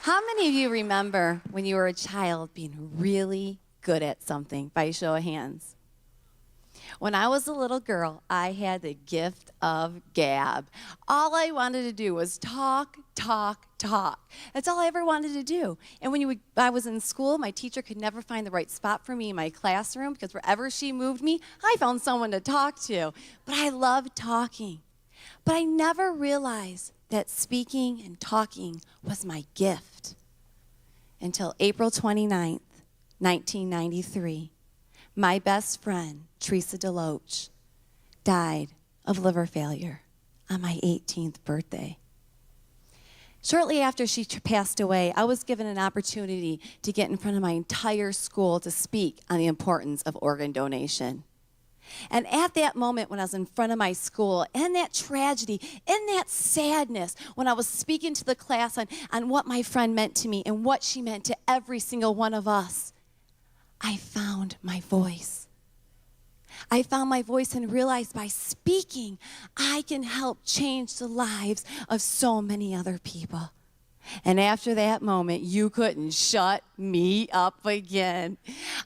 How many of you remember when you were a child being really good at something by show of hands? When I was a little girl, I had the gift of gab. All I wanted to do was talk, talk, talk. That's all I ever wanted to do. And I was in school, my teacher could never find the right spot for me in my classroom because wherever she moved me, I found someone to talk to. But I loved talking. But I never realized that speaking and talking was my gift until April 29th, 1993. My best friend, Teresa DeLoach, died of liver failure on my 18th birthday. Shortly after she passed away, I was given an opportunity to get in front of my entire school to speak on the importance of organ donation. And at that moment when I was in front of my school, in that tragedy, in that sadness, when I was speaking to the class on what my friend meant to me and what she meant to every single one of us, I found my voice. I found my voice and realized by speaking, I can help change the lives of so many other people. And after that moment, you couldn't shut me up again.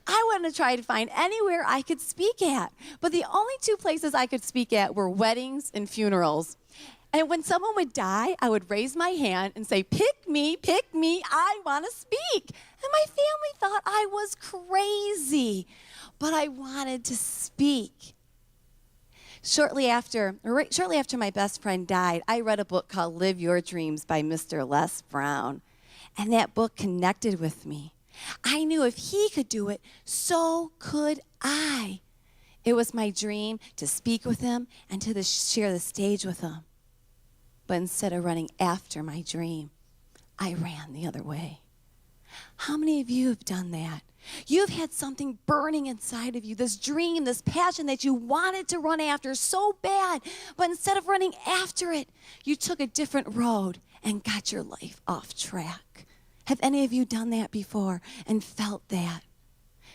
I wanted to try to find anywhere I could speak at, but the only two places I could speak at were weddings and funerals. And when someone would die, I would raise my hand and say, pick me, I want to speak. And my family thought I was crazy, but I wanted to speak. Shortly after my best friend died, I read a book called Live Your Dreams by Mr. Les Brown. And that book connected with me. I knew if he could do it, so could I. It was my dream to speak with him and to share the stage with him. But instead of running after my dream, I ran the other way. How many of you have done that? You've had something burning inside of you, this dream, this passion that you wanted to run after so bad, but instead of running after it, you took a different road and got your life off track. Have any of you done that before and felt that?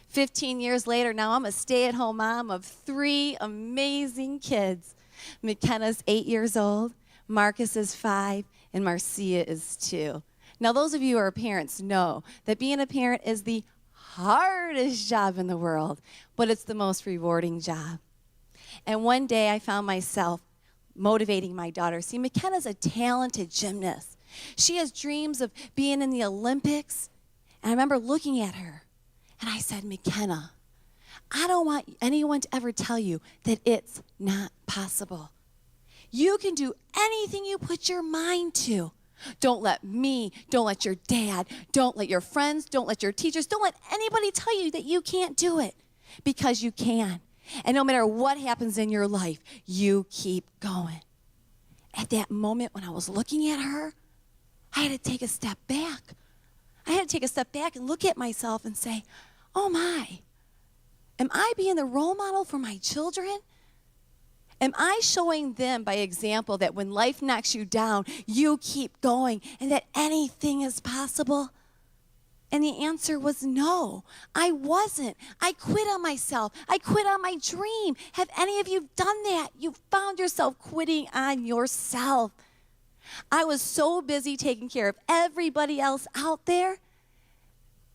15 years later, now I'm a stay-at-home mom of 3 amazing kids. McKenna's 8 years old, Marcus is 5, and Marcia is 2. Now, those of you who are parents know that being a parent is the hardest job in the world, but it's the most rewarding job. And one day I found myself motivating my daughter. See, McKenna's a talented gymnast. She has dreams of being in the Olympics. And I remember looking at her, and I said, McKenna, I don't want anyone to ever tell you that it's not possible. You can do anything you put your mind to. Don't let me, don't let your dad, don't let your friends, don't let your teachers, don't let anybody tell you that you can't do it, because you can. And no matter what happens in your life, you keep going. At that moment when I was looking at her, I had to take a step back. I had to take a step back and look at myself and say, oh my, am I being the role model for my children? Am I showing them by example that when life knocks you down, you keep going and that anything is possible? And the answer was no, I wasn't. I quit on myself. I quit on my dream. Have any of you done that? You found yourself quitting on yourself. I was so busy taking care of everybody else out there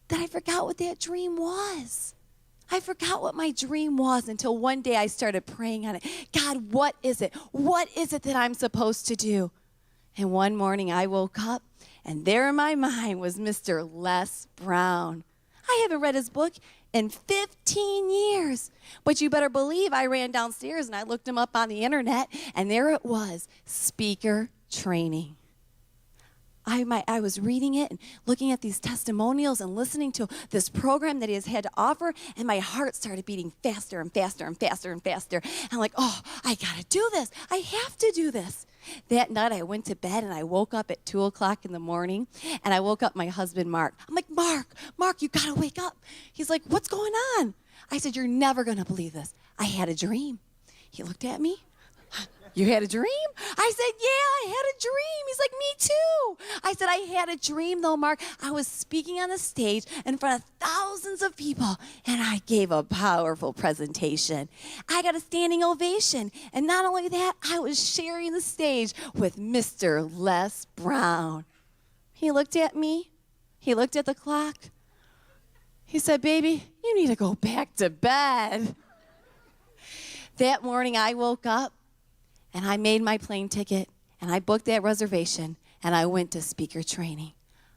that I forgot what that dream was. I forgot what my dream was until one day I started praying on it. God, what is it? What is it that I'm supposed to do? And one morning I woke up, and there in my mind was Mr. Les Brown. I haven't read his book in 15 years. But you better believe I ran downstairs and I looked him up on the internet, and there it was, speaker training. I was reading it and looking at these testimonials and listening to this program that he has had to offer, and my heart started beating faster and faster and faster and faster. I'm like, oh, I gotta do this. I have to do this. That night I went to bed and I woke up at 2 o'clock in the morning, and I woke up my husband, Mark. I'm like, Mark, you gotta wake up. He's like, what's going on? I said, you're never gonna believe this. I had a dream. He looked at me. You had a dream? I said, yeah, I had a dream. He's like, me too. I said, I had a dream though, Mark. I was speaking on the stage in front of thousands of people, and I gave a powerful presentation. I got a standing ovation. And not only that, I was sharing the stage with Mr. Les Brown. He looked at me He looked at the clock. He said, baby, you need to go back to bed. That morning I woke up and I made my plane ticket and I booked that reservation and I went to speaker training.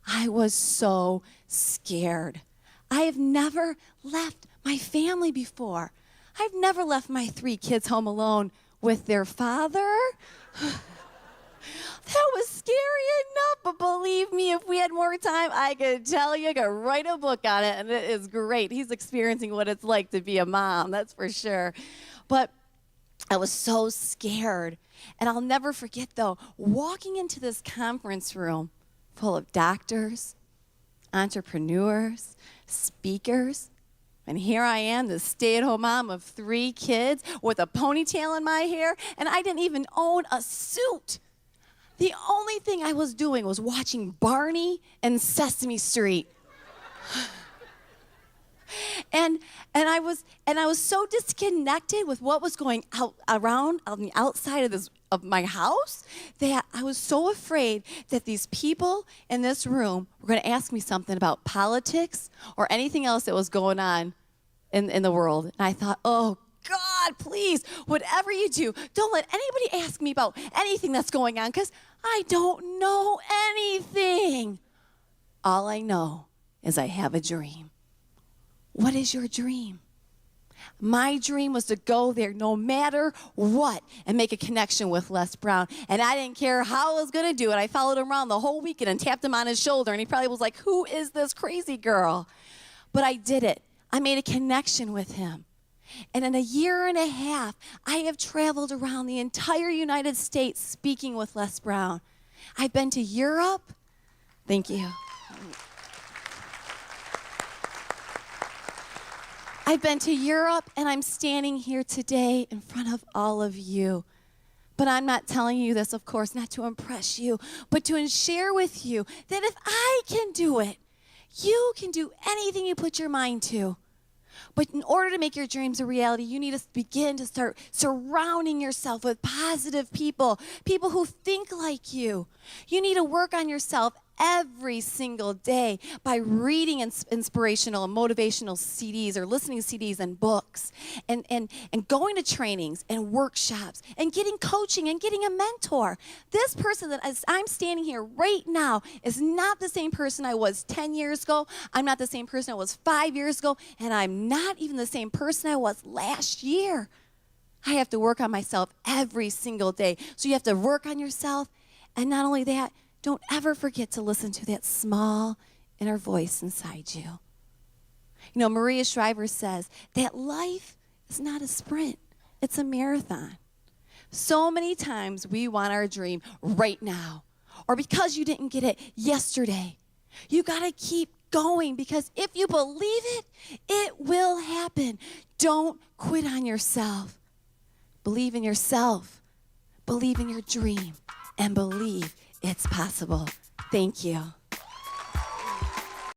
I was so scared. I have never left my family before. I've never left my 3 kids home alone with their father. That was scary enough, but believe me, if we had more time, I could tell you, I could write a book on it, and it is great. He's experiencing what it's like to be a mom, that's for sure. But I was so scared. And I'll never forget, though, walking into this conference room full of doctors, entrepreneurs, speakers, and here I am, the stay-at-home mom of 3 kids with a ponytail in my hair, and I didn't even own a suit. The only thing I was doing was watching Barney and Sesame Street. And I was so disconnected with what was going around on the outside of my house that I was so afraid that these people in this room were going to ask me something about politics or anything else that was going on in the world. And I thought, oh, God, please, whatever you do, don't let anybody ask me about anything that's going on because I don't know anything. All I know is I have a dream. What is your dream? My dream was to go there no matter what and make a connection with Les Brown. And I didn't care how I was going to do it. I followed him around the whole weekend and tapped him on his shoulder. And he probably was like, who is this crazy girl? But I did it. I made a connection with him. And in a year and a half, I have traveled around the entire United States speaking with Les Brown. I've been to Europe. Thank you. I've been to Europe, and I'm standing here today in front of all of you. But I'm not telling you this, of course, not to impress you, but to share with you that if I can do it, you can do anything you put your mind to. But in order to make your dreams a reality, you need to begin to start surrounding yourself with positive people, people who think like you. You need to work on yourself every single day by reading inspirational and motivational CDs or listening to CDs and books and going to trainings and workshops and getting coaching and getting a mentor. This person that as I'm standing here right now is not the same person I was 10 years ago. I'm not the same person I was 5 years ago, and I'm not even the same person I was last year. I have to work on myself every single day. So you have to work on yourself, and not only that, don't ever forget to listen to that small inner voice inside you. You know, Maria Shriver says that life is not a sprint, it's a marathon. So many times we want our dream right now, or because you didn't get it yesterday. You got to keep going, because if you believe it, it will happen. Don't quit on yourself. Believe in yourself. Believe in your dream, and believe it's possible. Thank you.